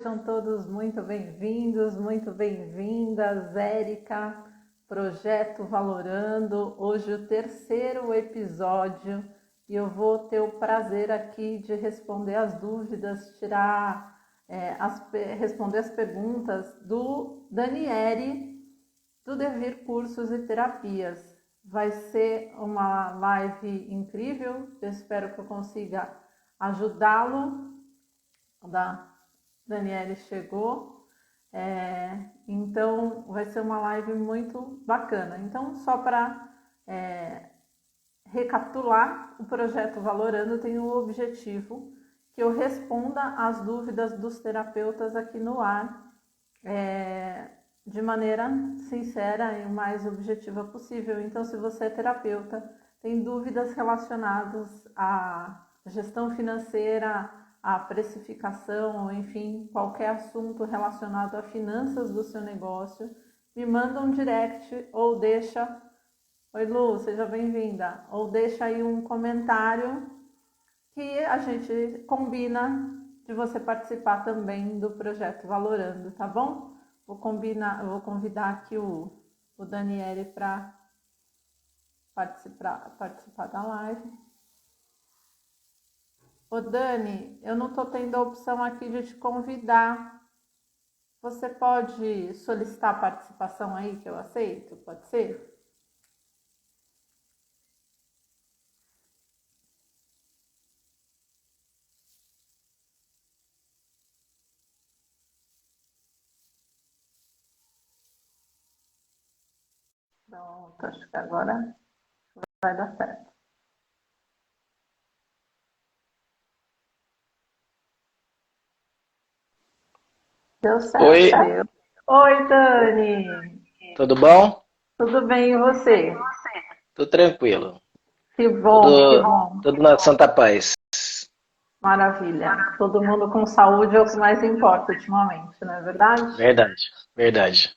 Sejam todos muito bem-vindas, Érica, Projeto Valorando. Hoje o terceiro episódio e eu vou ter o prazer aqui de responder as dúvidas, responder as perguntas do Daniele, do Devir Cursos e Terapias. Vai ser uma live incrível, eu espero que eu consiga ajudá-lo. Daniele chegou, então vai ser uma live muito bacana. Então, só para recapitular, o Projeto Valorando tem o objetivo que eu responda às dúvidas dos terapeutas aqui no ar, de maneira sincera e o mais objetiva possível. Então, se você é terapeuta, tem dúvidas relacionadas à gestão financeira, a precificação, enfim, qualquer assunto relacionado a finanças do seu negócio, me manda um direct ou deixa, oi Lu, seja bem-vinda, ou deixa aí um comentário que a gente combina de você participar também do Projeto Valorando, tá bom? Eu vou convidar aqui o Daniele para participar da live. Ô Dani, eu não estou tendo a opção aqui de te convidar. Você pode solicitar a participação aí que eu aceito? Pode ser? Pronto, acho que agora vai dar certo. Deu certo. Oi, Oi, Dani. tudo bom? Tudo bem e você? Tudo tranquilo. Que bom, que Tudo, bom. tudo na santa paz. Maravilha. Todo mundo com saúde é o que mais importa ultimamente, não é verdade? Verdade, verdade.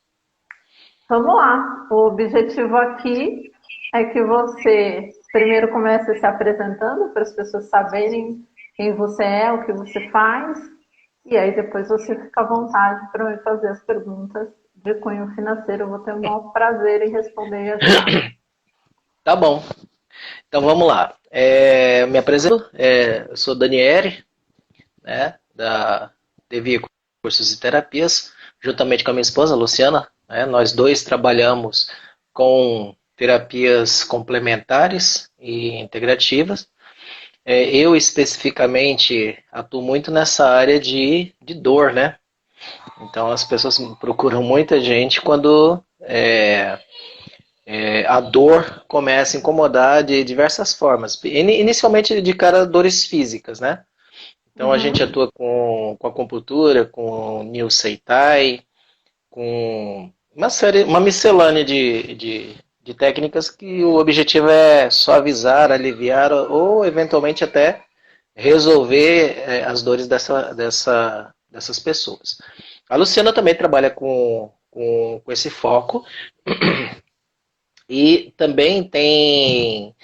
Vamos lá. O objetivo aqui é que você primeiro comece se apresentando para as pessoas saberem quem você é, o que você faz, e aí depois você fica à vontade para me fazer as perguntas de cunho financeiro. Eu vou ter o maior prazer em responder e ajudar. Tá bom. Então vamos lá. Me apresento, eu sou Daniele, né, da Devir Cursos e Terapias, juntamente com a minha esposa, Luciana. Né, nós dois trabalhamos com terapias complementares e integrativas. Eu especificamente atuo muito nessa área de dor, né? Então as pessoas procuram muita gente quando a dor começa a incomodar de diversas formas. Inicialmente de cara dores físicas, né? Então a gente Uhum. atua com acupuntura, com Niu Seitai, com uma miscelânea de técnicas que o objetivo é suavizar, aliviar ou eventualmente até resolver as dores dessas pessoas. A Luciana também trabalha com esse foco e também tem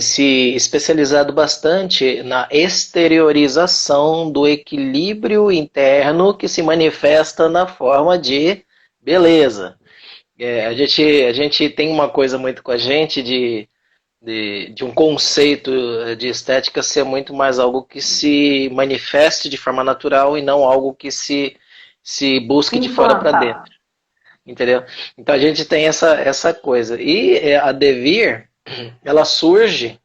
se especializado bastante na exteriorização do equilíbrio interno que se manifesta na forma de beleza. A gente tem uma coisa muito com a gente de um conceito de estética ser muito mais algo que se manifeste de forma natural e não algo que se busque de fora para Implanta. dentro. Entendeu? Então a gente tem essa coisa. E a Devir, ela surge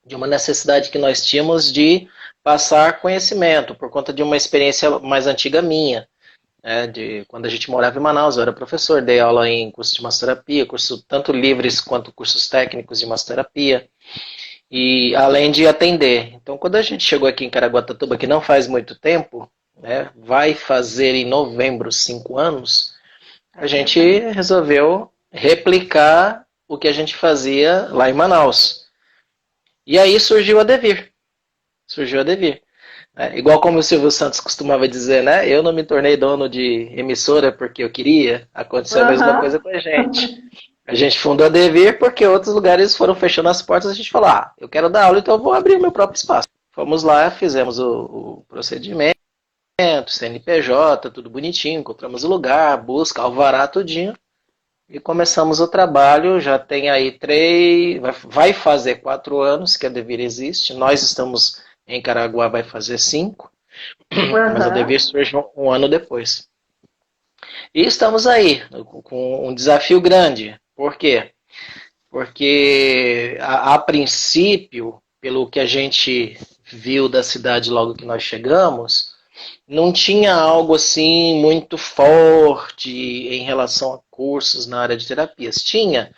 de uma necessidade que nós tínhamos de passar conhecimento, por conta de uma experiência mais antiga minha. De quando a gente morava em Manaus, eu era professor, dei aula em curso de massoterapia, curso tanto livres quanto cursos técnicos de massoterapia, e além de atender. Então, quando a gente chegou aqui em Caraguatatuba, que não faz muito tempo, né, vai fazer em novembro 5 anos, a gente resolveu replicar o que a gente fazia lá em Manaus. E aí surgiu a Devir. Surgiu a Devir. Igual como o Silvio Santos costumava dizer, né? Eu não me tornei dono de emissora porque eu queria. Aconteceu a mesma coisa com a gente. Uhum. A gente fundou a Devir porque outros lugares foram fechando as portas. A gente falou, eu quero dar aula, então eu vou abrir o meu próprio espaço. Fomos lá, fizemos o procedimento CNPJ, tudo bonitinho, encontramos o lugar, busca, alvará, tudinho. E começamos o trabalho, já tem aí vai fazer 4 anos que a Devir existe. Nós estamos em Caraguá, vai fazer 5, mas a Devir Aham. surge um ano depois. E estamos aí, com um desafio grande. Por quê? Porque, a princípio, pelo que a gente viu da cidade logo que nós chegamos, não tinha algo assim muito forte em relação a cursos na área de terapias. Tinha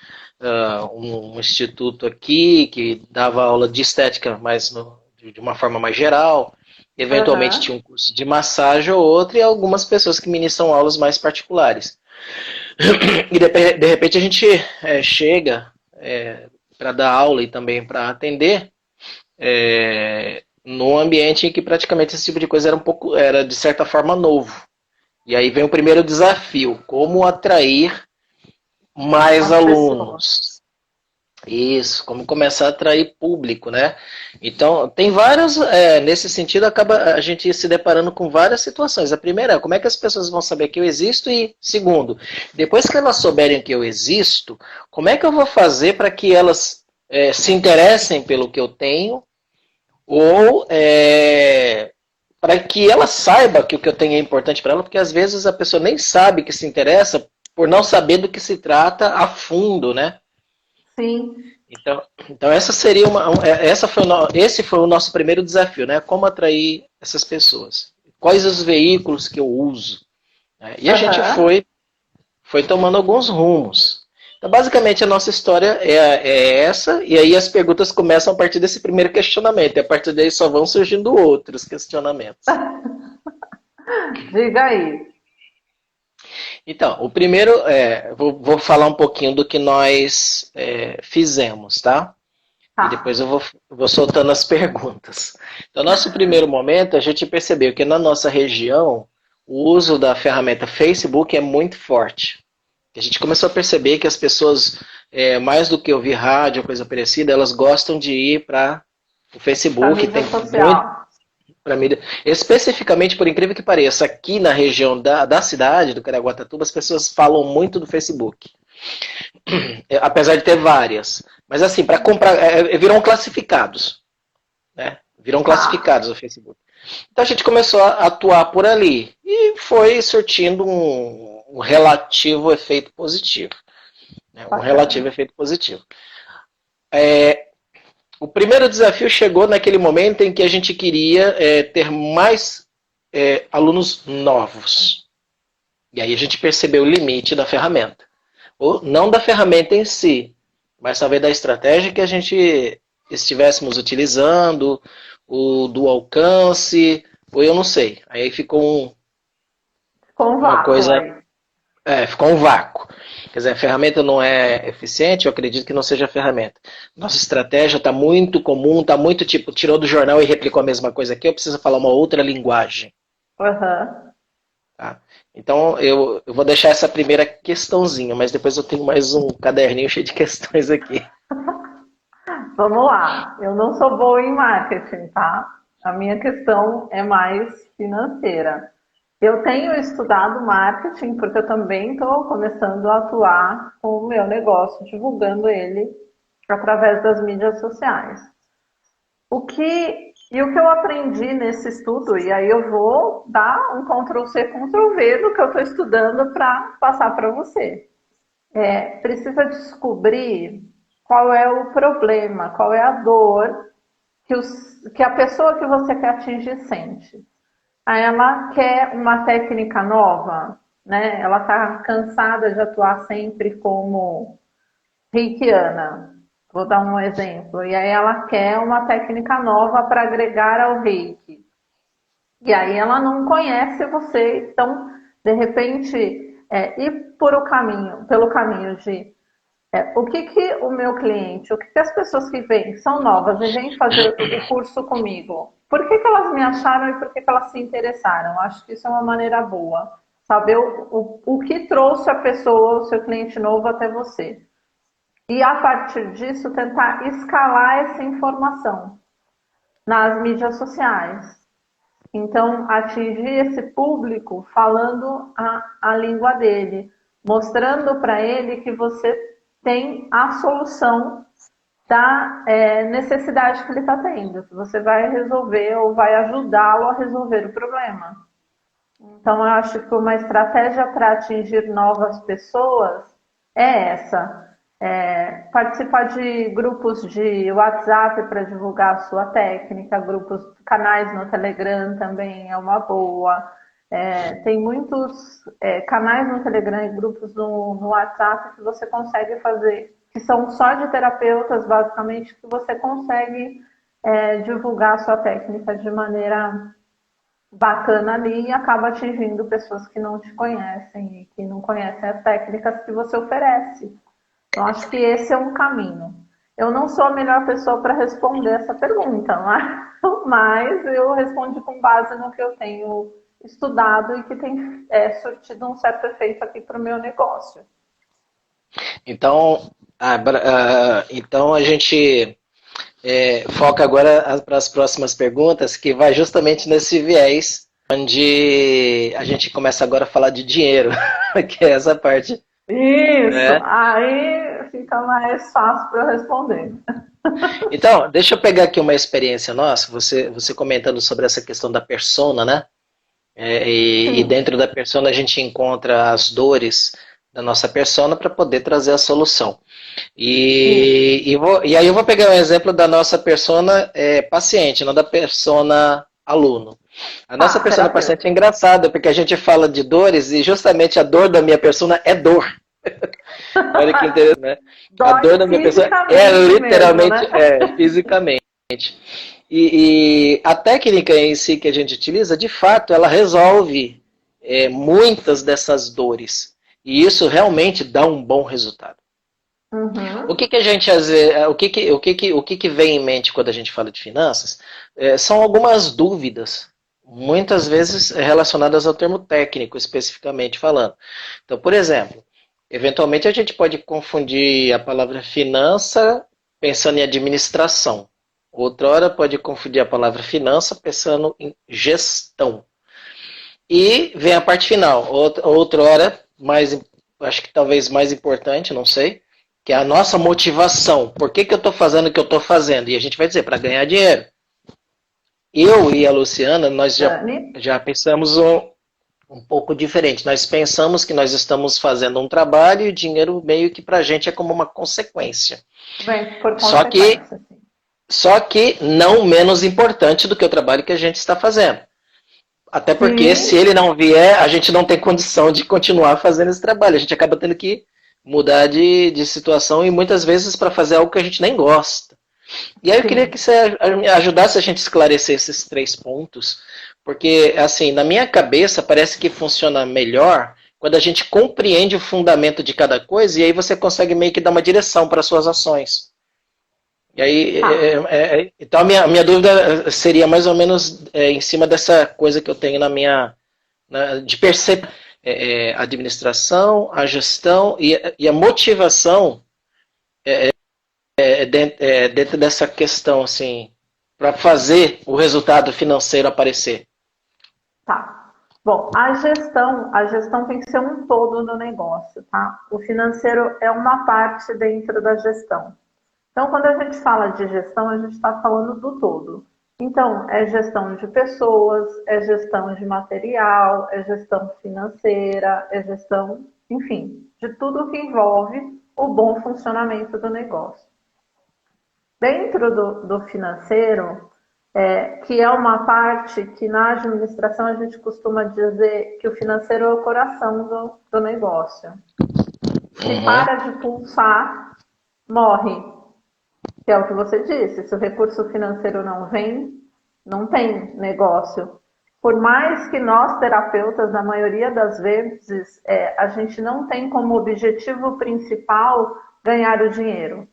um instituto aqui que dava aula de estética, mas de uma forma mais geral. Eventualmente tinha Aham. um curso de massagem ou outro, e algumas pessoas que ministram aulas mais particulares. E de repente a gente chega para dar aula e também para atender num ambiente em que praticamente esse tipo de coisa era de certa forma novo. E aí vem o primeiro desafio: como atrair mais As pessoas. alunos. Isso, como começar a atrair público, né? Então, tem vários, nesse sentido, acaba a gente se deparando com várias situações. A primeira é como é que as pessoas vão saber que eu existo, e segundo, depois que elas souberem que eu existo, como é que eu vou fazer para que elas se interessem pelo que eu tenho, ou para que ela saiba que o que eu tenho é importante para ela, porque às vezes a pessoa nem sabe que se interessa por não saber do que se trata a fundo, né? Sim. Então essa seria esse foi o nosso primeiro desafio, né? Como atrair essas pessoas? Quais os veículos que eu uso? Né? E a gente Aham. foi tomando alguns rumos. Então, basicamente, a nossa história é essa, e aí as perguntas começam a partir desse primeiro questionamento, e a partir daí só vão surgindo outros questionamentos. Diga aí. Então, o primeiro, vou falar um pouquinho do que nós fizemos, tá? E depois Tá. eu vou soltando as perguntas. Então, nosso primeiro momento, a gente percebeu que na nossa região, o uso da ferramenta Facebook é muito forte. A gente começou a perceber que as pessoas, mais do que ouvir rádio ou coisa parecida, elas gostam de ir para o Para Facebook, mídia tem muito social. para mídia. Especificamente, por incrível que pareça, aqui na região da cidade, do Caraguatatuba, as pessoas falam muito do Facebook. Apesar de ter várias. Mas assim, para comprar, viram classificados, né? Viram Tá. classificados o Facebook. Então a gente começou a atuar por ali e foi surtindo um relativo efeito positivo. Né? Um relativo Bacana. efeito positivo. O primeiro desafio chegou naquele momento em que a gente queria ter mais alunos novos. E aí a gente percebeu o limite da ferramenta. Ou não da ferramenta em si, mas talvez da estratégia que a gente estivéssemos utilizando, o do alcance, ou eu não sei. Aí ficou Com uma vácuo coisa, aí. ficou um vácuo. Quer dizer, a ferramenta não é eficiente, eu acredito que não seja a ferramenta. Nossa estratégia está muito comum, está muito tipo, tirou do jornal e replicou a mesma coisa aqui, eu preciso falar uma outra linguagem. Aham. Tá? Então eu vou deixar essa primeira questãozinha, mas depois eu tenho mais um caderninho cheio de questões aqui. Vamos lá. Eu não sou boa em marketing, tá? A minha questão é mais financeira. Eu tenho estudado marketing porque eu também estou começando a atuar com o meu negócio, divulgando ele através das mídias sociais. O que eu aprendi nesse estudo, e aí eu vou dar um Ctrl+C, Ctrl+V do que eu estou estudando para passar para você. Precisa descobrir qual é o problema, qual é a dor que a pessoa que você quer atingir sente. Aí ela quer uma técnica nova, né? Ela está cansada de atuar sempre como reikiana. Vou dar um exemplo. E aí ela quer uma técnica nova para agregar ao reiki. E aí ela não conhece você, então, de repente, ir pelo caminho de o que que o meu cliente, o que que as pessoas que vêm, que são novas e vêm fazer o curso comigo, por que que elas me acharam e por que que elas se interessaram? Acho que isso é uma maneira boa. Saber o que trouxe a pessoa, o seu cliente novo até você. E a partir disso tentar escalar essa informação nas mídias sociais. Então, atingir esse público falando a língua dele, mostrando para ele que você tem a solução da necessidade que ele está tendo, que você vai resolver ou vai ajudá-lo a resolver o problema. Então, eu acho que uma estratégia para atingir novas pessoas é essa. Participar de grupos de WhatsApp para divulgar a sua técnica, canais no Telegram também é uma boa. Tem muitos canais no Telegram e grupos no WhatsApp que você consegue fazer, que são só de terapeutas, basicamente, que você consegue divulgar a sua técnica de maneira bacana ali e acaba atingindo pessoas que não te conhecem e que não conhecem as técnicas que você oferece. Eu acho que esse é um caminho. Eu não sou a melhor pessoa para responder essa pergunta, mas eu respondi com base no que eu tenho estudado e que tem surtido um certo efeito aqui para o meu negócio. Então, então a gente foca agora para as próximas perguntas, que vai justamente nesse viés, onde a gente começa agora a falar de dinheiro, que é essa parte. Isso, Né? aí fica mais fácil para eu responder. Então, deixa eu pegar aqui uma experiência nossa, você comentando sobre essa questão da persona, né? E dentro da persona a gente encontra as dores da nossa persona para poder trazer a solução. E aí eu vou pegar um exemplo da nossa persona paciente, não da persona aluno. A nossa persona paciente é engraçada, porque a gente fala de dores e justamente a dor da minha persona é dor. Olha que interessante, né? A dor da minha persona é literalmente, mesmo, né? Fisicamente. E a técnica em si que a gente utiliza, de fato, ela resolve muitas dessas dores. E isso realmente dá um bom resultado. Uhum. O que a gente o que vem em mente quando a gente fala de finanças são algumas dúvidas, muitas vezes relacionadas ao termo técnico, especificamente falando. Então, por exemplo, eventualmente a gente pode confundir a palavra finança pensando em administração. Outra hora pode confundir a palavra finança pensando em gestão. E vem a parte final. Outra hora, acho que talvez mais importante, não sei, que é a nossa motivação. Por que eu estou fazendo o que eu estou fazendo? E a gente vai dizer, para ganhar dinheiro. Eu e a Luciana, nós já pensamos um pouco diferente. Nós pensamos que nós estamos fazendo um trabalho e o dinheiro meio que para a gente é como uma consequência. Bem, por consequência, só que não menos importante do que o trabalho que a gente está fazendo. Até porque se ele não vier, a gente não tem condição de continuar fazendo esse trabalho. A gente acaba tendo que mudar de situação e muitas vezes para fazer algo que a gente nem gosta. E aí eu queria que você ajudasse a gente a esclarecer esses 3 pontos, porque assim, na minha cabeça parece que funciona melhor quando a gente compreende o fundamento de cada coisa e aí você consegue meio que dar uma direção para as suas ações. E aí, então a minha dúvida seria mais ou menos em cima dessa coisa que eu tenho de perceber a administração, a gestão e a motivação dentro dessa questão, assim, para fazer o resultado financeiro aparecer. Tá. Bom, a gestão tem que ser um todo do negócio, tá? O financeiro é uma parte dentro da gestão. Então, quando a gente fala de gestão, a gente está falando do todo. Então, é gestão de pessoas, é gestão de material, é gestão financeira, é gestão, enfim, de tudo que envolve o bom funcionamento do negócio. Dentro do financeiro, que é uma parte que na administração a gente costuma dizer que o financeiro é o coração do negócio. Se para de pulsar, morre. Que é o que você disse, se o recurso financeiro não vem, não tem negócio. Por mais que nós, terapeutas, na maioria das vezes, a gente não tem como objetivo principal ganhar o dinheiro.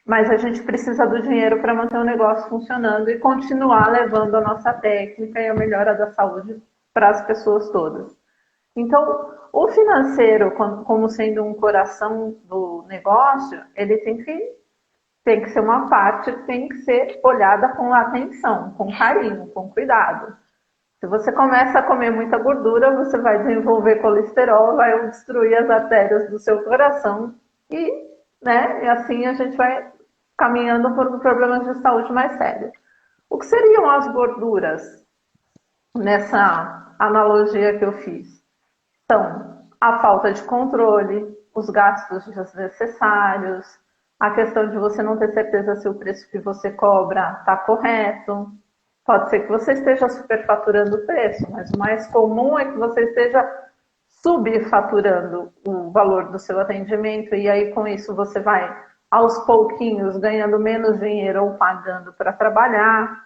Mas a gente precisa do dinheiro para manter o negócio funcionando e continuar levando a nossa técnica e a melhora da saúde para as pessoas todas. Então, o financeiro, como sendo um coração do negócio, ele tem que ser uma parte que tem que ser olhada com atenção, com carinho, com cuidado. Se você começa a comer muita gordura, você vai desenvolver colesterol, vai destruir as artérias do seu coração e, né, e assim a gente vai caminhando por problemas de saúde mais sérios. O que seriam as gorduras nessa analogia que eu fiz? São a falta de controle, os gastos desnecessários, a questão de você não ter certeza se o preço que você cobra está correto. Pode ser que você esteja superfaturando o preço, mas o mais comum é que você esteja subfaturando o valor do seu atendimento e aí com isso você vai aos pouquinhos ganhando menos dinheiro ou pagando para trabalhar.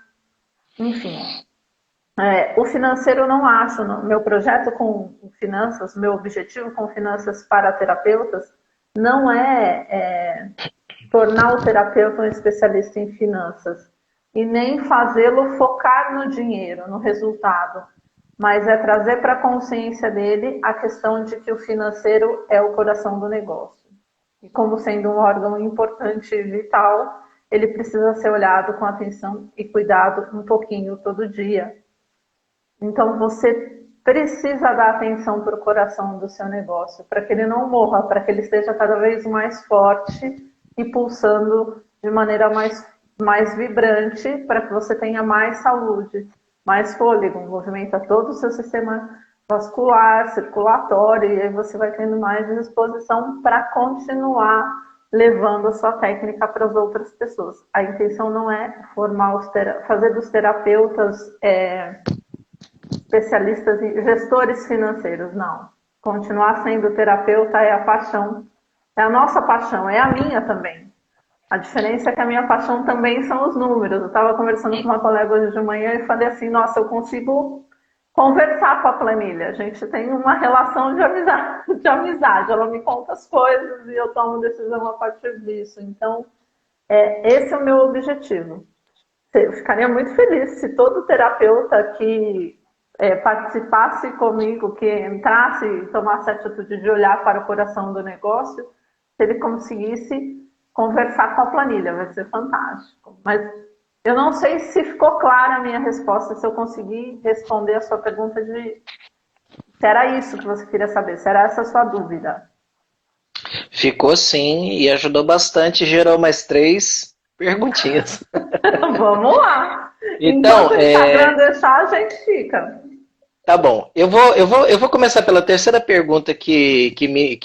Enfim, o financeiro eu não acho, meu projeto com finanças, meu objetivo com finanças para terapeutas não é tornar o terapeuta um especialista em finanças e nem fazê-lo focar no dinheiro, no resultado, mas é trazer para a consciência dele a questão de que o financeiro é o coração do negócio. E como sendo um órgão importante e vital, ele precisa ser olhado com atenção e cuidado um pouquinho todo dia. Então você precisa dar atenção para o coração do seu negócio, para que ele não morra, para que ele esteja cada vez mais forte e pulsando de maneira mais vibrante, para que você tenha mais saúde, mais fôlego, movimenta todo o seu sistema vascular, circulatório, e aí você vai tendo mais disposição para continuar levando a sua técnica para as outras pessoas. A intenção não é fazer dos terapeutas especialistas e gestores financeiros, não. Continuar sendo terapeuta é a paixão, é a nossa paixão, é a minha também. A diferença é que a minha paixão também são os números. Eu estava conversando com uma colega hoje de manhã e falei assim, nossa, eu consigo conversar com a planilha. A gente tem uma relação de amizade. Ela me conta as coisas e eu tomo decisão a partir disso. Então, esse é o meu objetivo. Eu ficaria muito feliz se todo terapeuta que participasse comigo, que entrasse e tomasse a atitude de olhar para o coração do negócio, se ele conseguisse conversar com a planilha, vai ser fantástico. Mas eu não sei se ficou clara a minha resposta, se eu consegui responder a sua pergunta se era isso que você queria saber, se era essa a sua dúvida. Ficou sim e ajudou bastante, gerou mais 3 perguntinhas. Vamos lá. Então, enquanto o Instagram deixar, a gente fica. Tá bom. Eu vou começar pela terceira pergunta que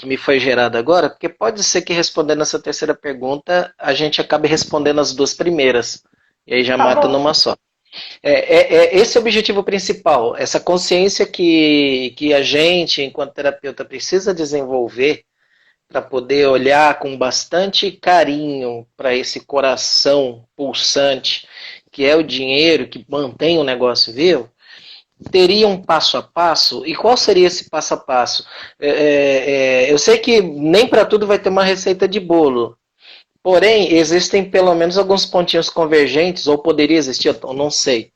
me foi gerada agora, porque pode ser que respondendo essa terceira pergunta a gente acabe respondendo as 2 primeiras. E aí já Tá mata bom. numa só. Esse é o objetivo principal, essa consciência que a gente, enquanto terapeuta, precisa desenvolver para poder olhar com bastante carinho para esse coração pulsante, que é o dinheiro que mantém o negócio vivo. Teria um passo a passo? E qual seria esse passo a passo? Eu sei que nem para tudo vai ter uma receita de bolo, porém, existem pelo menos alguns pontinhos convergentes, ou poderia existir, eu não sei.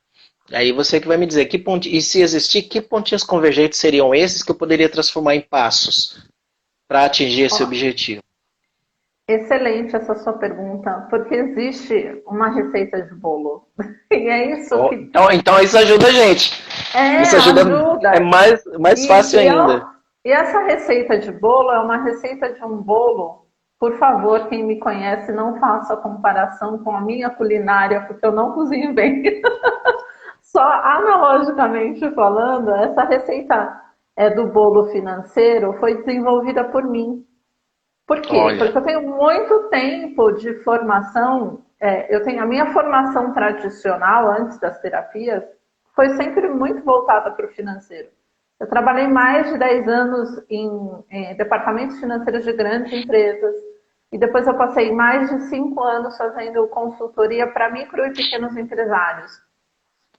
Aí você que vai me dizer, e se existir, que pontinhos convergentes seriam esses que eu poderia transformar em passos para atingir esse Ó, objetivo? excelente essa sua pergunta, porque existe uma receita de bolo. E é isso que Então isso ajuda a gente. Isso ajuda, é ajuda. mais fácil ainda. E essa receita de bolo é uma receita de um bolo. Por favor, quem me conhece, não faça comparação com a minha culinária, porque eu não cozinho bem. Só analogicamente falando, essa receita do bolo financeiro foi desenvolvida por mim. Por quê? Olha, Porque eu tenho muito tempo de formação, eu tenho a minha formação tradicional antes das terapias, foi sempre muito voltada para o financeiro. Eu trabalhei mais de 10 anos em departamentos financeiros de grandes empresas e depois eu passei mais de 5 anos fazendo consultoria para micro e pequenos empresários.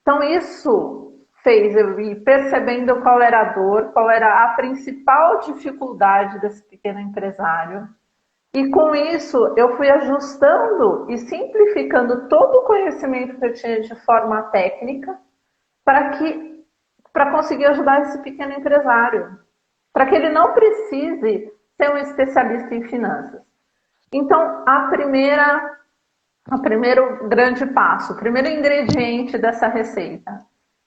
Então isso fez eu ir percebendo qual era a dor, qual era a principal dificuldade desse pequeno empresário. E com isso eu fui ajustando e simplificando todo o conhecimento que eu tinha de forma técnica para conseguir ajudar esse pequeno empresário, para que ele não precise ser um especialista em finanças. Então, o primeiro grande passo, o primeiro ingrediente dessa receita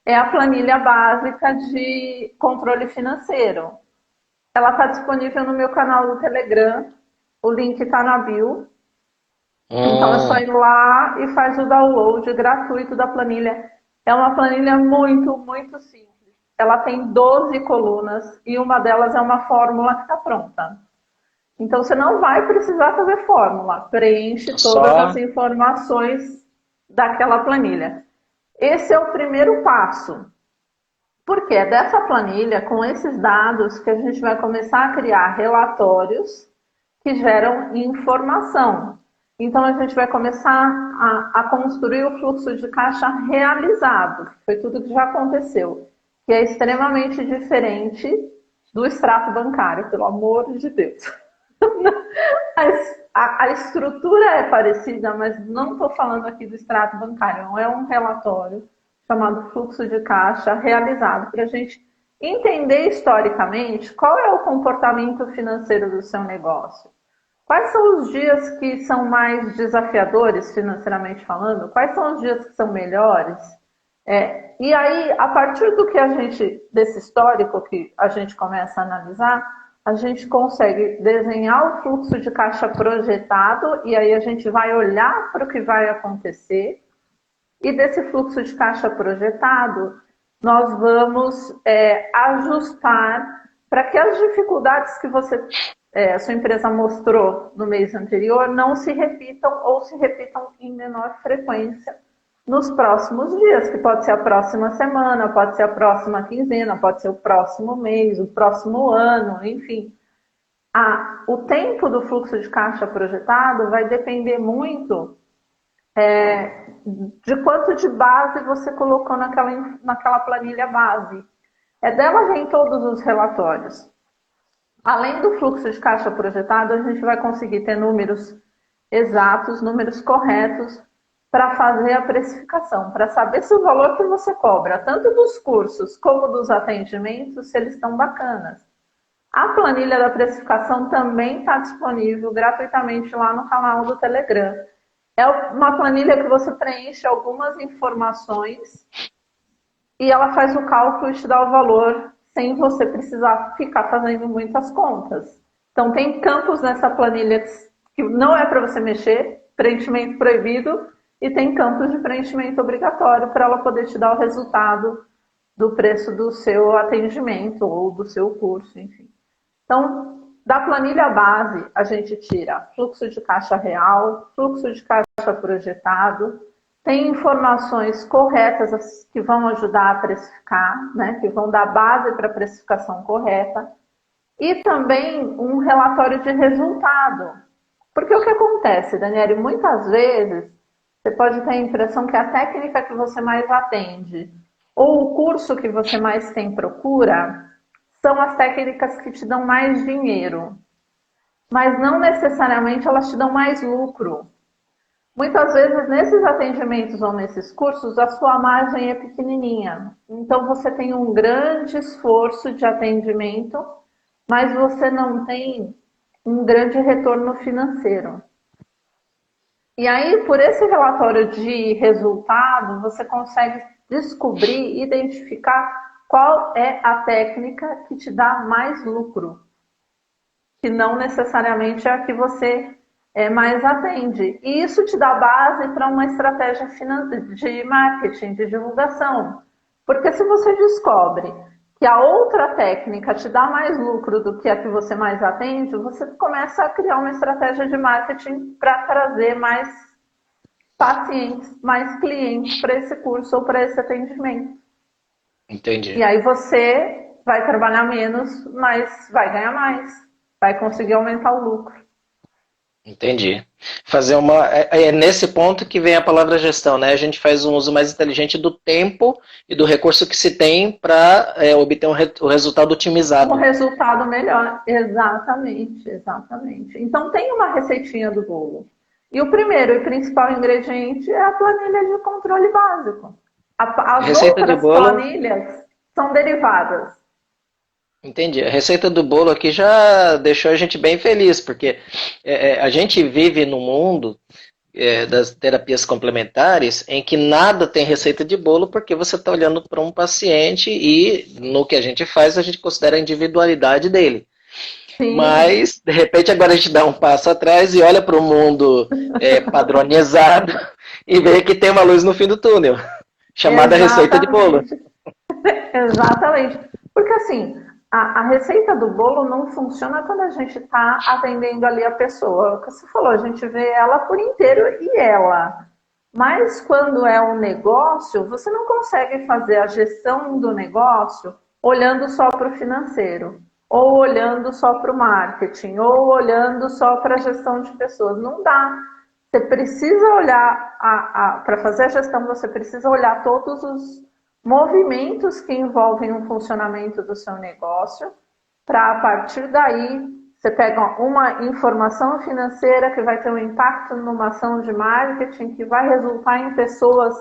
é a planilha básica de controle financeiro. Ela está disponível no meu canal do Telegram, o link está na bio. Então é só ir lá e faz o download gratuito da planilha. É uma planilha muito, muito simples. Ela tem 12 colunas e uma delas é uma fórmula que está pronta. Então você não vai precisar fazer fórmula, preenche todas as informações daquela planilha. Esse é o primeiro passo. Porque é dessa planilha, com esses dados, que a gente vai começar a criar relatórios que geram informação. Então a gente vai começar a construir o fluxo de caixa realizado, que foi tudo que já aconteceu, que é extremamente diferente do extrato bancário, pelo amor de Deus. A estrutura é parecida, mas não estou falando aqui do extrato bancário, é um relatório chamado fluxo de caixa realizado, para a gente entender historicamente qual é o comportamento financeiro do seu negócio. Quais são os dias que são mais desafiadores financeiramente falando? Quais são os dias que são melhores? E aí, a partir desse histórico que a gente começa a analisar, a gente consegue desenhar o fluxo de caixa projetado e aí a gente vai olhar para o que vai acontecer. E desse fluxo de caixa projetado, nós vamos ajustar para que as dificuldades que a sua empresa mostrou no mês anterior não se repitam ou se repitam em menor frequência nos próximos dias, que pode ser a próxima semana, pode ser a próxima quinzena, pode ser o próximo mês, o próximo ano, enfim. O tempo do fluxo de caixa projetado vai depender muito de quanto de base você colocou naquela planilha base. Dela vem todos os relatórios. Além do fluxo de caixa projetado, a gente vai conseguir ter números exatos, números corretos para fazer a precificação, para saber se o valor que você cobra, tanto dos cursos como dos atendimentos, se eles estão bacanas. A planilha da precificação também está disponível gratuitamente lá no canal do Telegram. É uma planilha que você preenche algumas informações e ela faz o cálculo e te dá o valor sem você precisar ficar fazendo muitas contas. Então tem campos nessa planilha que não é para você mexer, preenchimento proibido, e tem campos de preenchimento obrigatório para ela poder te dar o resultado do preço do seu atendimento ou do seu curso, enfim. Então, da planilha base, a gente tira fluxo de caixa real, fluxo de caixa projetado, tem informações corretas que vão ajudar a precificar, né, que vão dar base para a precificação correta, e também um relatório de resultado. Porque o que acontece, Daniele, muitas vezes você pode ter a impressão que a técnica que você mais atende ou o curso que você mais tem procura são as técnicas que te dão mais dinheiro, mas não necessariamente elas te dão mais lucro. Muitas vezes, nesses atendimentos ou nesses cursos, a sua margem é pequenininha. Então, você tem um grande esforço de atendimento, mas você não tem um grande retorno financeiro. E aí, por esse relatório de resultado, você consegue descobrir, identificar qual é a técnica que te dá mais lucro, que não necessariamente é a que você mais atende. E isso te dá base para uma estratégia de marketing, de divulgação. Porque se você descobre que a outra técnica te dá mais lucro do que a que você mais atende, você começa a criar uma estratégia de marketing para trazer mais pacientes, mais clientes para esse curso ou para esse atendimento. Entendi. E aí você vai trabalhar menos, mas vai ganhar mais, vai conseguir aumentar o lucro. Entendi. Fazer é nesse ponto que vem a palavra gestão, né? A gente faz um uso mais inteligente do tempo e do recurso que se tem para obter o resultado otimizado. Um resultado melhor, exatamente. Então tem uma receitinha do bolo. E o primeiro e principal ingrediente é a planilha de controle básico. As outras planilhas são derivadas. Entendi. A receita do bolo aqui já deixou a gente bem feliz, porque a gente vive num mundo das terapias complementares, em que nada tem receita de bolo, porque você está olhando para um paciente e no que a gente faz, a gente considera a individualidade dele. Sim, Mas, de repente, agora a gente dá um passo atrás e olha para o mundo padronizado e vê que tem uma luz no fim do túnel, chamada receita de bolo. exatamente. Exatamente. Porque assim, a receita do bolo não funciona quando a gente está atendendo ali a pessoa. O que você falou, a gente vê ela por inteiro e ela. Mas quando é um negócio, você não consegue fazer a gestão do negócio olhando só para o financeiro, ou olhando só para o marketing, ou olhando só para a gestão de pessoas. Não dá. Você precisa olhar, para fazer a gestão, você precisa olhar todos os movimentos que envolvem o funcionamento do seu negócio, para a partir daí você pega uma informação financeira que vai ter um impacto numa ação de marketing, que vai resultar em pessoas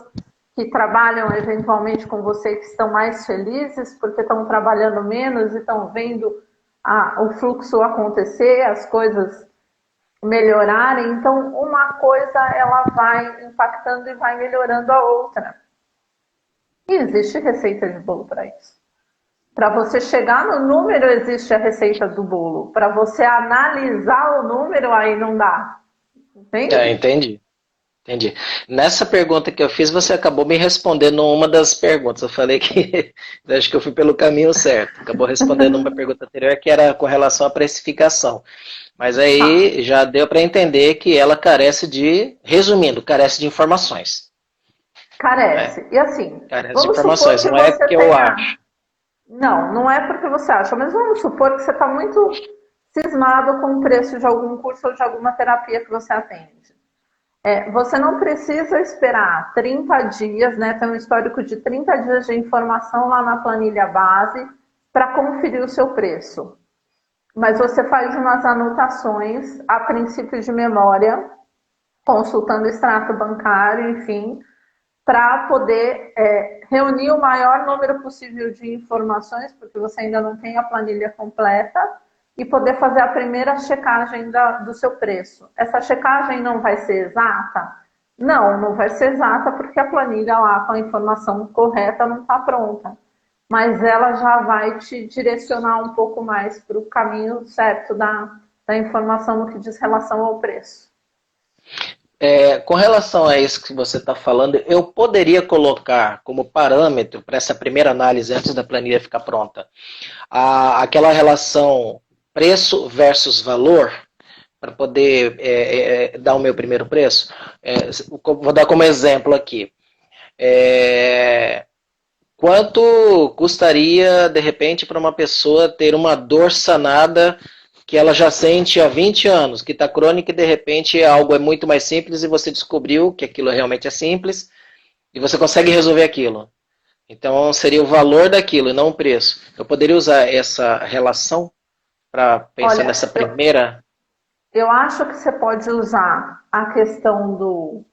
que trabalham eventualmente com você, que estão mais felizes porque estão trabalhando menos e estão vendo o fluxo acontecer, as coisas melhorarem. Então, uma coisa ela vai impactando e vai melhorando a outra. E existe receita de bolo para isso. Para você chegar no número, existe a receita do bolo. Para você analisar o número, aí não dá. Entende? Entendi. Entendi. Nessa pergunta que eu fiz, você acabou me respondendo uma das perguntas. Eu falei que acho que eu fui pelo caminho certo. Acabou respondendo uma pergunta anterior que era com relação à precificação. Mas Tá. aí já deu para entender que ela carece de, resumindo, carece de informações, né? Carece. E assim, Carece de vamos supor informações, que não é você porque eu tenha. acho. Não, não é porque você acha, mas vamos supor que você está muito cismado com o preço de algum curso ou de alguma terapia que você atende. Você não precisa esperar 30 dias, né? Tem um histórico de 30 dias de informação lá na planilha base para conferir o seu preço. Mas você faz umas anotações a princípio de memória, consultando o extrato bancário, enfim, para poder reunir o maior número possível de informações, porque você ainda não tem a planilha completa, e poder fazer a primeira checagem do seu preço. Essa checagem não vai ser exata? Não, não vai ser exata, porque a planilha lá com a informação correta não está pronta. Mas ela já vai te direcionar um pouco mais para o caminho certo da informação no que diz relação ao preço. Com relação a isso que você está falando, eu poderia colocar como parâmetro para essa primeira análise antes da planilha ficar pronta, aquela relação preço versus valor, para poder dar o meu primeiro preço. Vou dar como exemplo aqui. É, Quanto custaria, de repente, para uma pessoa ter uma dor sanada que ela já sente há 20 anos, que está crônica e de repente algo é muito mais simples e você descobriu que aquilo realmente é simples e você consegue resolver aquilo. Então seria o valor daquilo e não o preço. Eu poderia usar essa relação para pensar nessa Olha, primeira. eu acho que você pode usar a questão do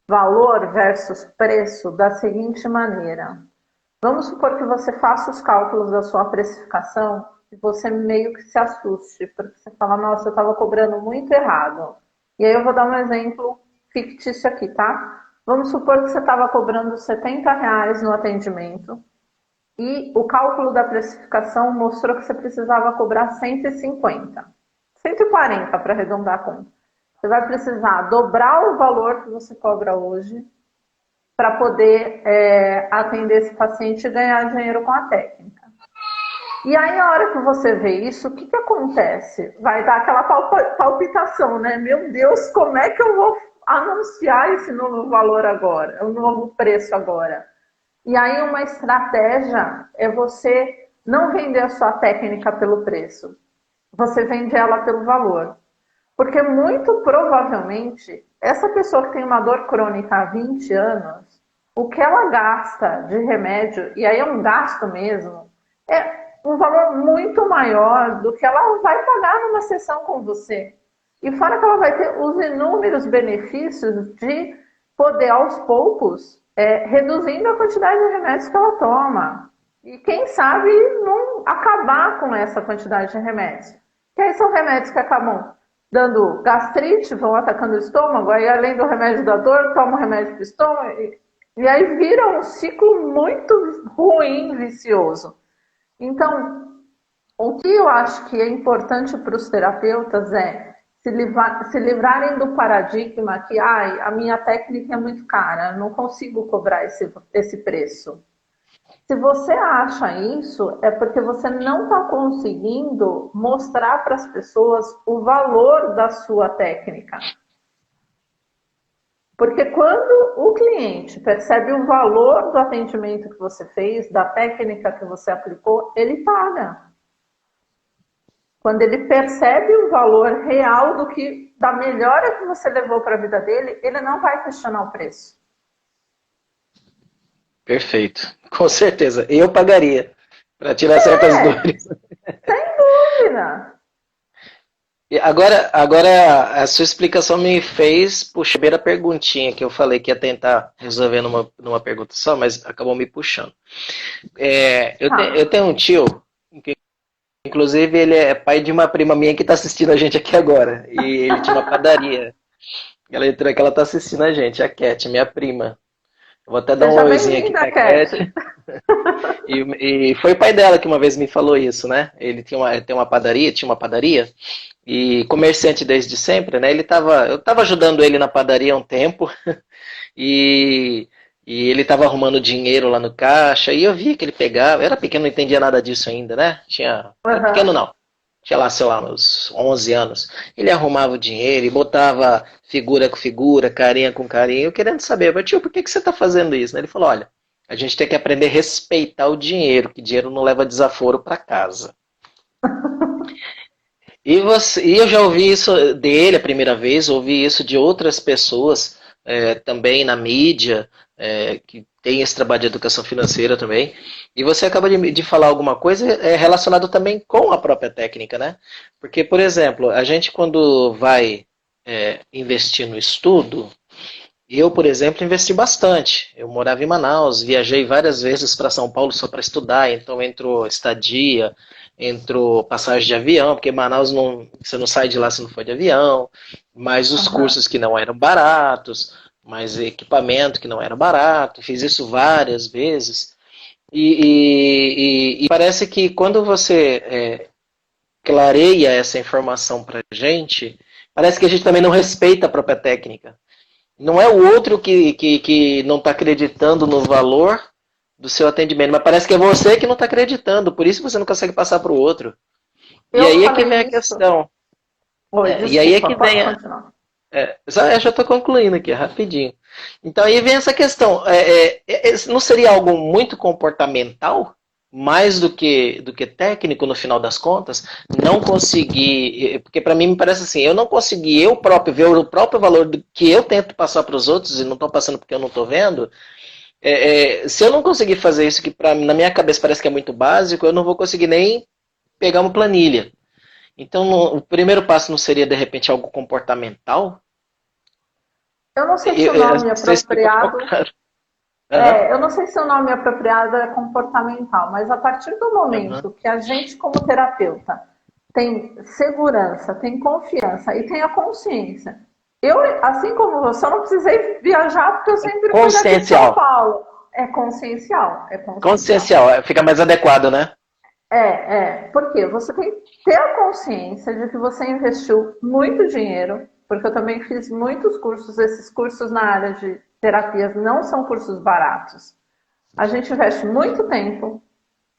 valor versus preço da seguinte maneira. Vamos supor que você faça os cálculos da sua precificação e você meio que se assuste, porque você fala, nossa, eu estava cobrando muito errado. E aí eu vou dar um exemplo fictício aqui, tá? Vamos supor que você estava cobrando R$ 70 no atendimento e o cálculo da precificação mostrou que você precisava cobrar 150. 140 para arredondar a conta. Você vai precisar dobrar o valor que você cobra hoje para poder atender esse paciente e ganhar dinheiro com a técnica. E aí, a hora que você vê isso, o que, que acontece? Vai dar aquela palpitação, né? Meu Deus, como é que eu vou anunciar esse novo valor agora, o novo preço agora? E aí, uma estratégia é você não vender a sua técnica pelo preço, você vende ela pelo valor. Porque muito provavelmente, essa pessoa que tem uma dor crônica há 20 anos, o que ela gasta de remédio, e aí é um gasto mesmo, é um valor muito maior do que ela vai pagar numa sessão com você. E fora que ela vai ter os inúmeros benefícios de poder, aos poucos, reduzindo a quantidade de remédios que ela toma. E quem sabe não acabar com essa quantidade de remédios. Que aí são remédios que acabam dando gastrite, vão atacando o estômago, aí além do remédio da dor, toma um remédio para o estômago, e aí vira um ciclo muito ruim, vicioso. Então, o que eu acho que é importante para os terapeutas é se livrarem do paradigma que a minha técnica é muito cara, não consigo cobrar esse preço. Se você acha isso, é porque você não está conseguindo mostrar para as pessoas o valor da sua técnica. Porque quando o cliente percebe o valor do atendimento que você fez, da técnica que você aplicou, ele paga. Quando ele percebe o valor real da melhora que você levou para a vida dele, ele não vai questionar o preço. Perfeito. Com certeza. Eu pagaria para tirar certas dores. Sem dúvida. E agora, a sua explicação me fez puxar a primeira perguntinha que eu falei que ia tentar resolver numa pergunta só, mas acabou me puxando. Eu tenho um tio, que, inclusive ele é pai de uma prima minha que está assistindo a gente aqui agora. E ele tinha uma padaria. Ela entrou aqui, ela está assistindo a gente, a Cat, minha prima. Eu vou até dar um oizinho aqui pra Cat. E foi o pai dela que uma vez me falou isso, né? Ele tinha uma padaria, e comerciante desde sempre, né? Eu tava ajudando ele na padaria há um tempo, e, e ele tava arrumando dinheiro lá no caixa, e eu vi que ele pegava, eu era pequeno, não entendia nada disso ainda, né? Era pequeno não, tinha lá, sei lá, uns 11 anos. Ele arrumava o dinheiro e botava figura com figura, carinha com carinha, eu querendo saber, mas tio, por que você tá fazendo isso? Ele falou, olha, a gente tem que aprender a respeitar o dinheiro, que dinheiro não leva desaforo para casa. E eu já ouvi isso dele a primeira vez, ouvi isso de outras pessoas também na mídia, que tem esse trabalho de educação financeira também. E você acaba de falar alguma coisa relacionado também com a própria técnica, né? Porque, por exemplo, a gente quando vai investir no estudo, eu, por exemplo, investi bastante. Eu morava em Manaus, viajei várias vezes para São Paulo só para estudar, então entrou estadia, entrou passagem de avião, porque Manaus você não sai de lá se não for de avião, mais os cursos que não eram baratos, mais equipamento que não era barato, fiz isso várias vezes. E parece que quando você clareia essa informação para a gente, parece que a gente também não respeita a própria técnica. Não é o outro que não está acreditando no valor do seu atendimento, mas parece que é você que não está acreditando, por isso você não consegue passar para o outro. E aí é que vem a questão. Oi, desculpa, e aí é que vem continuar. eu já estou concluindo aqui, rapidinho. Então aí vem essa questão. Não seria algo muito comportamental? Mais do que técnico no final das contas, não conseguir, porque para mim me parece assim, eu não consegui eu próprio ver o próprio valor que eu tento passar para os outros e não estou passando porque eu não estou vendo, se eu não conseguir fazer isso que na minha cabeça parece que é muito básico, eu não vou conseguir nem pegar uma planilha. Então o primeiro passo não seria de repente algo comportamental? Eu não sei se o nome apropriado... eu não sei se o nome apropriado é comportamental, mas a partir do momento que a gente, como terapeuta, tem segurança, tem confiança e tem a consciência. Eu, assim como você, eu não precisei viajar porque eu sempre fui aqui de São Paulo. É consciencial. Consciencial, fica mais adequado, né? Porque você tem que ter a consciência de que você investiu muito dinheiro, porque eu também fiz muitos cursos, esses cursos na área de terapias não são cursos baratos. A gente investe muito tempo,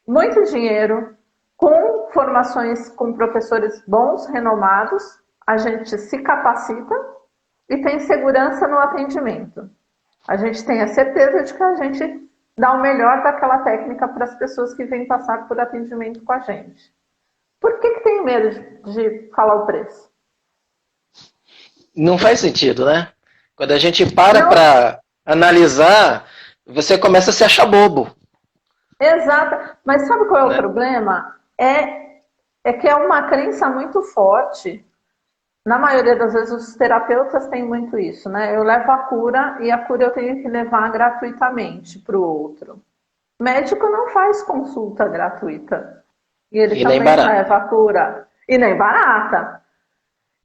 muito dinheiro, com formações com professores bons, renomados, a gente se capacita e tem segurança no atendimento. A gente tem a certeza de que a gente dá o melhor daquela técnica para as pessoas que vêm passar por atendimento com a gente. Por que tem medo de falar o preço? Não faz sentido, né? Quando a gente para analisar, você começa a se achar bobo. Exato. Mas sabe qual é o problema? É que é uma crença muito forte. Na maioria das vezes os terapeutas têm muito isso, né? Eu levo a cura e a cura eu tenho que levar gratuitamente para o outro. Médico não faz consulta gratuita. E ele também leva a cura. E nem barata.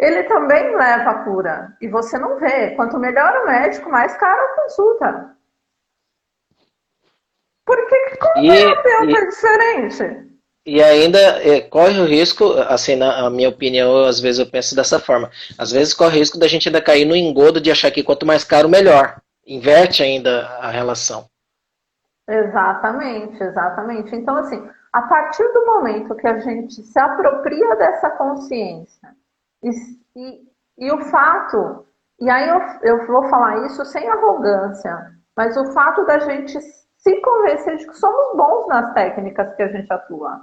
ele também leva a cura. E você não vê. Quanto melhor o médico, mais caro a consulta. Porque como terapeuta é diferente? E ainda corre o risco, assim, na minha opinião, às vezes eu penso dessa forma. Às vezes corre o risco da gente ainda cair no engodo de achar que quanto mais caro, melhor. Inverte ainda a relação. Exatamente, exatamente. Então, assim, a partir do momento que a gente se apropria dessa consciência e, e o fato, e aí eu vou falar isso sem arrogância, mas o fato da gente se convencer de que somos bons nas técnicas que a gente atua.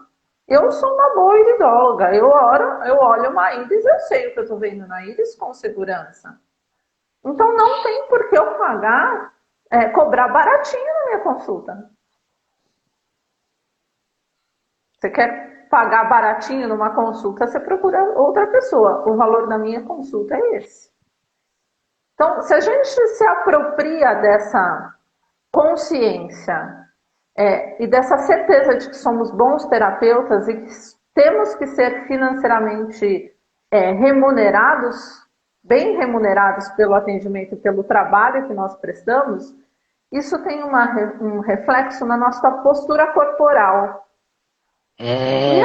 Eu sou uma boa iridóloga, eu olho uma íris, eu sei o que eu estou vendo na íris com segurança. Então não tem por que eu pagar, cobrar baratinho na minha consulta. Você quer pagar baratinho numa consulta, você procura outra pessoa. O valor da minha consulta é esse. Então, se a gente se apropria dessa consciência e dessa certeza de que somos bons terapeutas e que temos que ser financeiramente remunerados, bem remunerados pelo atendimento e pelo trabalho que nós prestamos, isso tem um reflexo na nossa postura corporal. E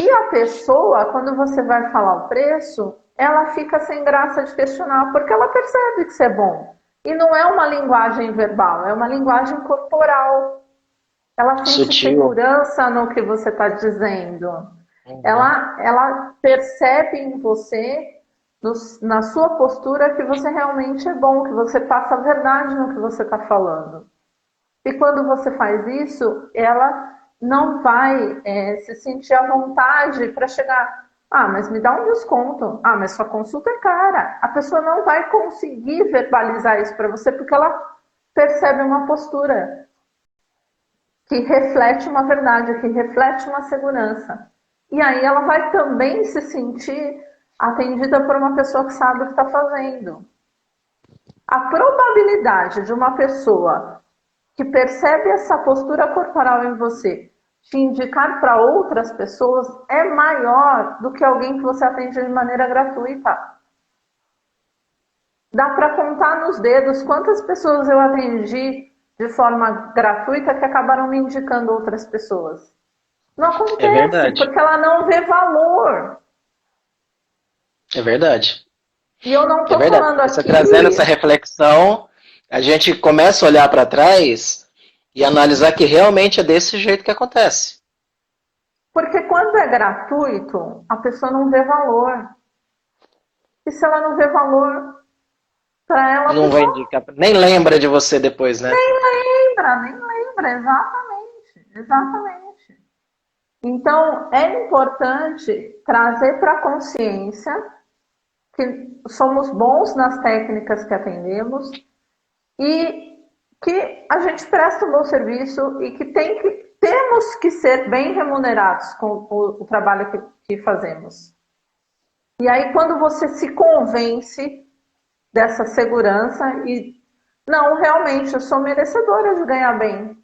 a pessoa, quando você vai falar o preço, ela fica sem graça de questionar, porque ela percebe que isso é bom. E não é uma linguagem verbal, é uma linguagem corporal. Ela sente segurança no que você está dizendo. Ela percebe em você, na sua postura, que você realmente é bom, que você passa a verdade no que você está falando. E quando você faz isso, ela não vai se sentir à vontade para chegar... Ah, mas me dá um desconto. Ah, mas sua consulta é cara. A pessoa não vai conseguir verbalizar isso para você porque ela percebe uma postura que reflete uma verdade, que reflete uma segurança. E aí ela vai também se sentir atendida por uma pessoa que sabe o que está fazendo. A probabilidade de uma pessoa que percebe essa postura corporal em você te indicar para outras pessoas é maior do que alguém que você atende de maneira gratuita. Dá para contar nos dedos quantas pessoas eu atendi de forma gratuita que acabaram me indicando outras pessoas. Não acontece, porque ela não vê valor. É verdade. E eu não estou falando aqui... Você trazendo essa reflexão, a gente começa a olhar para trás e analisar que realmente é desse jeito que acontece. Porque quando é gratuito, a pessoa não vê valor. E se ela não vê valor, para ela... Não vai indicar, nem lembra de você depois, né? Nem lembra, exatamente. Então, é importante trazer para a consciência que somos bons nas técnicas que atendemos e que a gente presta um bom serviço e que temos que ser bem remunerados com o trabalho que fazemos. E aí, quando você se convence dessa segurança e, não, realmente, eu sou merecedora de ganhar bem,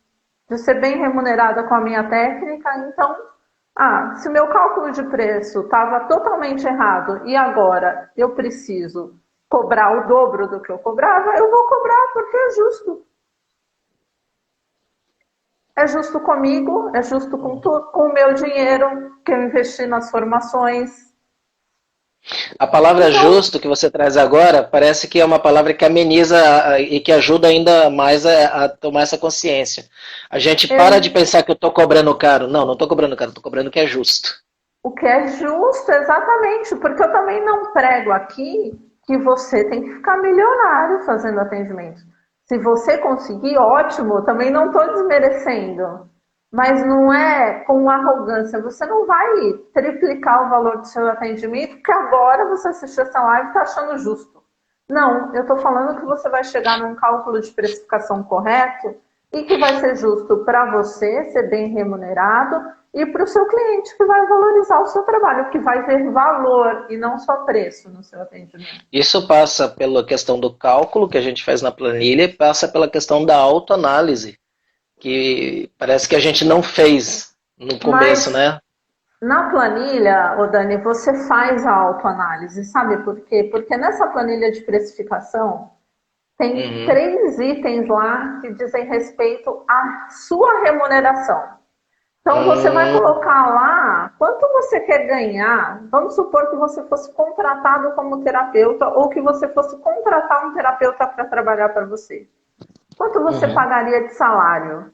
de ser bem remunerada com a minha técnica, então, se meu cálculo de preço estava totalmente errado e agora eu preciso cobrar o dobro do que eu cobrava, eu vou cobrar porque é justo. É justo comigo, é justo com o meu dinheiro que eu investi nas formações. A palavra justo que você traz agora parece que é uma palavra que ameniza e que ajuda ainda mais a tomar essa consciência. A gente para de pensar que eu estou cobrando caro. Não estou cobrando caro, estou cobrando o que é justo. O que é justo, exatamente, porque eu também não prego aqui que você tem que ficar milionário fazendo atendimento. Se você conseguir, ótimo, eu também não estou desmerecendo. Mas não é com arrogância. Você não vai triplicar o valor do seu atendimento porque agora você assistiu essa live e está achando justo. Não, eu estou falando que você vai chegar num cálculo de precificação correto e que vai ser justo para você, ser bem remunerado, e para o seu cliente que vai valorizar o seu trabalho, que vai ver valor e não só preço no seu atendimento. Isso passa pela questão do cálculo que a gente faz na planilha e passa pela questão da autoanálise, que parece que a gente não fez no começo, né? Na planilha, ô Dani, você faz a autoanálise, sabe por quê? Porque nessa planilha de precificação tem Uhum, 3 itens lá que dizem respeito à sua remuneração. Então você vai hum, colocar lá quanto você quer ganhar. Vamos supor que você fosse contratado como terapeuta ou que você fosse contratar um terapeuta para trabalhar para você. Quanto você uhum. pagaria de salário?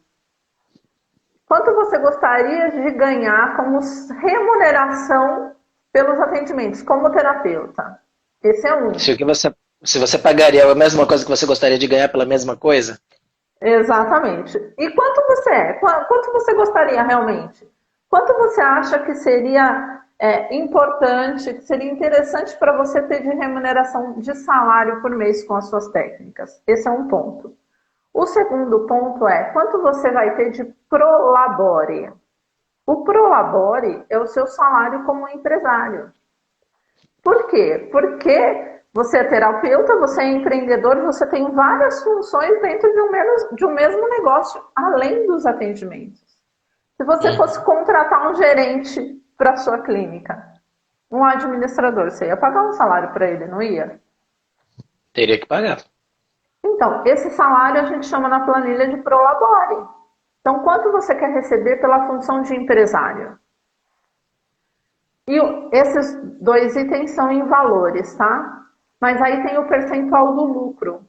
Quanto você gostaria de ganhar como remuneração pelos atendimentos como terapeuta? Esse é um. Se, o que você, se você pagaria a mesma coisa que você gostaria de ganhar pela mesma coisa? Exatamente. E quanto você é? Quanto você gostaria realmente? Quanto você acha que seria importante, que seria interessante para você ter de remuneração de salário por mês com as suas técnicas? Esse é um ponto. O segundo ponto é quanto você vai ter de prolabore. O prolabore é o seu salário como empresário. Por quê? Porque você é terapeuta, você é empreendedor, você tem várias funções dentro de um mesmo negócio, além dos atendimentos. Se você fosse Uhum. contratar um gerente para a sua clínica, um administrador, você ia pagar um salário para ele, não ia? Teria que pagar. Então, esse salário a gente chama na planilha de prolabore. Então, quanto você quer receber pela função de empresário? E esses 2 itens são em valores, tá? Mas aí tem o percentual do lucro.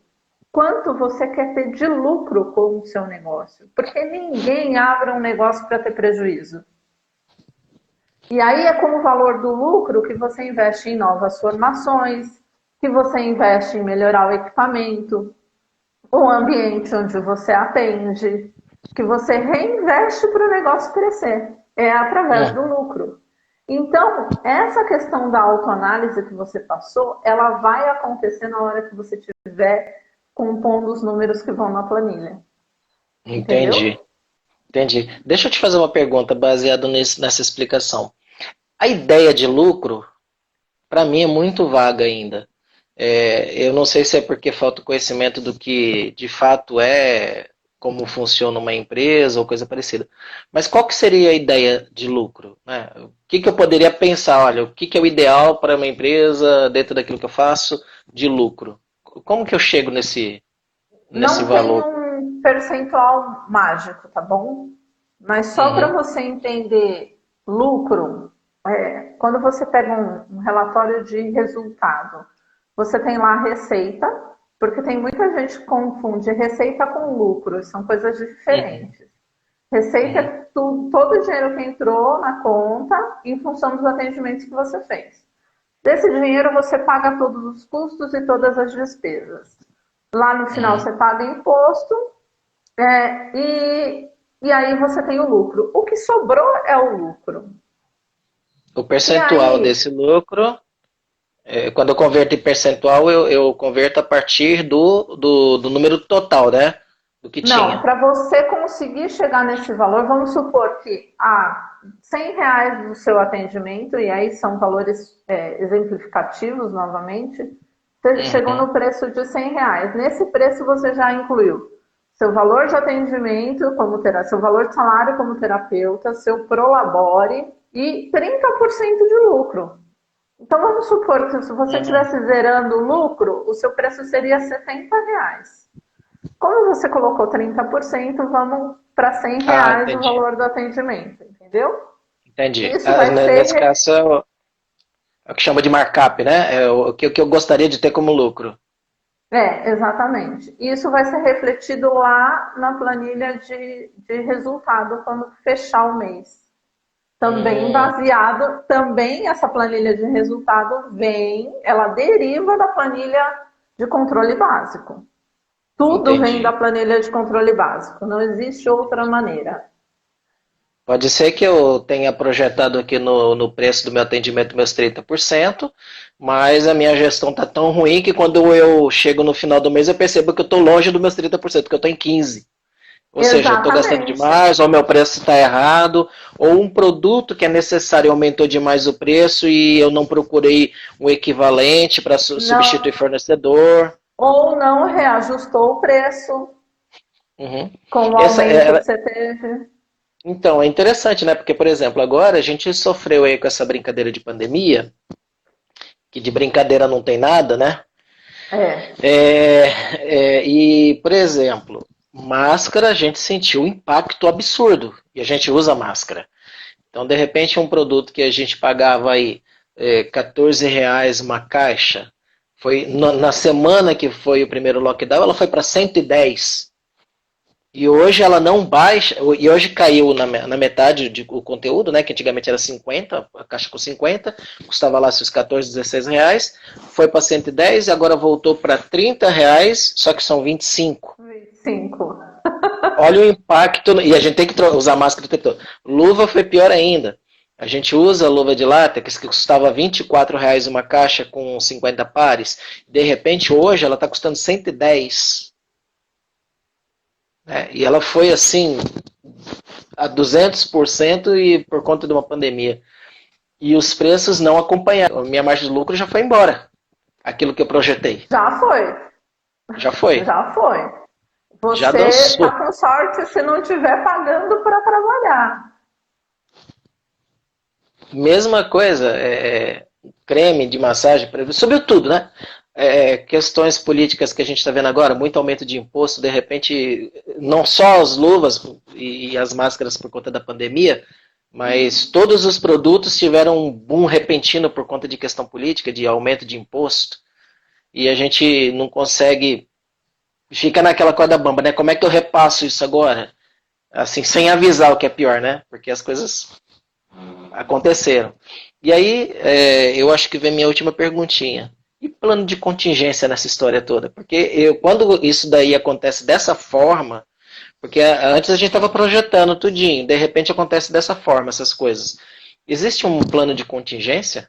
Quanto você quer ter de lucro com o seu negócio? Porque ninguém abre um negócio para ter prejuízo. E aí é com o valor do lucro que você investe em novas formações, que você investe em melhorar o equipamento, o ambiente onde você atende, que você reinveste para o negócio crescer. É através do Uhum. lucro. Então, essa questão da autoanálise que você passou, ela vai acontecer na hora que você estiver compondo os números que vão na planilha. Entendeu? Entendi, entendi. Deixa eu te fazer uma pergunta baseada nessa explicação. A ideia de lucro, para mim, é muito vaga ainda. Eu não sei se é porque falta conhecimento do que de fato é, como funciona uma empresa ou coisa parecida. Mas qual que seria a ideia de lucro, né? O que que eu poderia pensar? Olha, o que que é o ideal para uma empresa dentro daquilo que eu faço de lucro? Como que eu chego nesse Não tem valor? um percentual mágico, tá bom? Mas só para Uhum, você entender lucro, quando você pega um relatório de resultado, você tem lá a receita, porque tem muita gente que confunde receita com lucro, são coisas uhum, diferentes. Receita uhum, é todo o dinheiro que entrou na conta em função dos atendimentos que você fez. Desse dinheiro você paga todos os custos e todas as despesas. Lá no final uhum. você paga imposto e aí você tem o lucro. O que sobrou é o lucro. O E percentual aí, desse lucro, quando eu converto em percentual, eu converto a partir do número total, né? Do que não, tinha. para você conseguir chegar nesse valor, vamos supor que R$ 100 do seu atendimento, e aí são valores exemplificativos novamente, você chegou Uhum. no preço de R$ 100. Nesse preço você já incluiu seu valor de atendimento, seu valor de salário como terapeuta, seu prolabore e 30% de lucro. Então vamos supor que se você Uhum. estivesse zerando o lucro, o seu preço seria R$ 70. Como você colocou 30%, vamos para R$ 100 Ah, o entendi. valor do atendimento, entendeu? Entendi. Isso vai Nesse ser. caso, é o que chama de markup, né? É o que eu gostaria de ter como lucro. Exatamente. Isso vai ser refletido lá na planilha de resultado quando fechar o mês. Também Hum, baseado, também essa planilha de resultado ela deriva da planilha de controle básico. Tudo vem da entendi. planilha de controle básico, não existe outra maneira. Pode ser que eu tenha projetado aqui no preço do meu atendimento meus 30%, mas a minha gestão está tão ruim que quando eu chego no final do mês eu percebo que eu estou longe dos meus 30%, que eu estou em 15%. Ou seja, eu estou gastando Exatamente. demais, ou meu preço está errado, ou um produto que é necessário aumentou demais o preço e eu não procurei um equivalente para substituir Não, fornecedor. ou não reajustou o preço Uhum. com o Essa, aumento que você teve. Então, é interessante, né? Porque, por exemplo, agora a gente sofreu aí com essa brincadeira de pandemia, que de brincadeira não tem nada, né? É, E, por exemplo, máscara, a gente sentiu um impacto absurdo e a gente usa máscara. Então, de repente, um produto que a gente pagava aí R$ 14 uma caixa, foi na semana que foi o primeiro lockdown, ela foi para 110. E hoje ela não baixa, e hoje caiu na metade o conteúdo, né? Que antigamente era 50, a caixa com 50, custava lá seus 14, R$ 16, foi para 110 e agora voltou para R$ 30, só que são 25. 25. Olha o impacto, e a gente tem que usar máscara o tempo todo. Luva foi pior ainda. A gente usa luva de látex que custava R$ 24 uma caixa com 50 pares. De repente, hoje, ela está custando 110. Né? E ela foi assim, a 200% e por conta de uma pandemia. E os preços não acompanharam. A minha margem de lucro já foi embora. Aquilo que eu projetei. Já foi. Já foi. Já foi. Já Você dançou. está com sorte se não estiver pagando para trabalhar. Mesma coisa, creme de massagem, subiu tudo, né? Questões políticas que a gente está vendo agora, muito aumento de imposto, de repente, não só as luvas e as máscaras por conta da pandemia, mas todos os produtos tiveram um boom repentino por conta de questão política, de aumento de imposto, e a gente não consegue, fica naquela corda bamba, né? Como é que eu repasso isso agora? Assim, sem avisar o que é pior, né? Porque as coisas aconteceram. E aí, eu acho que vem minha última perguntinha. E plano de contingência nessa história toda? Porque quando isso daí acontece dessa forma, porque antes a gente estava projetando tudinho, de repente acontece dessa forma essas coisas. Existe um plano de contingência?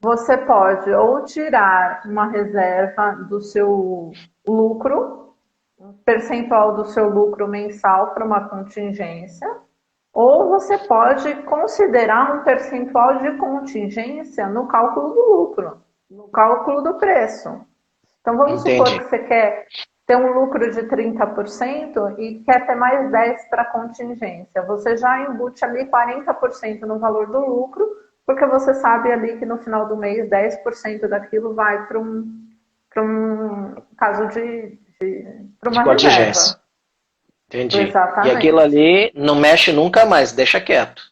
Você pode ou tirar uma reserva do seu lucro, um percentual do seu lucro mensal para uma contingência, ou você pode considerar um percentual de contingência no cálculo do lucro, no cálculo do preço. Então vamos supor Entendi. que você quer ter um lucro de 30% e quer ter mais 10% para contingência. Você já embute ali 40% no valor do lucro, porque você sabe ali que no final do mês 10% daquilo vai para um caso para De uma contingência. reserva. Entendi. E aquilo Exatamente. ali não mexe nunca mais, deixa quieto.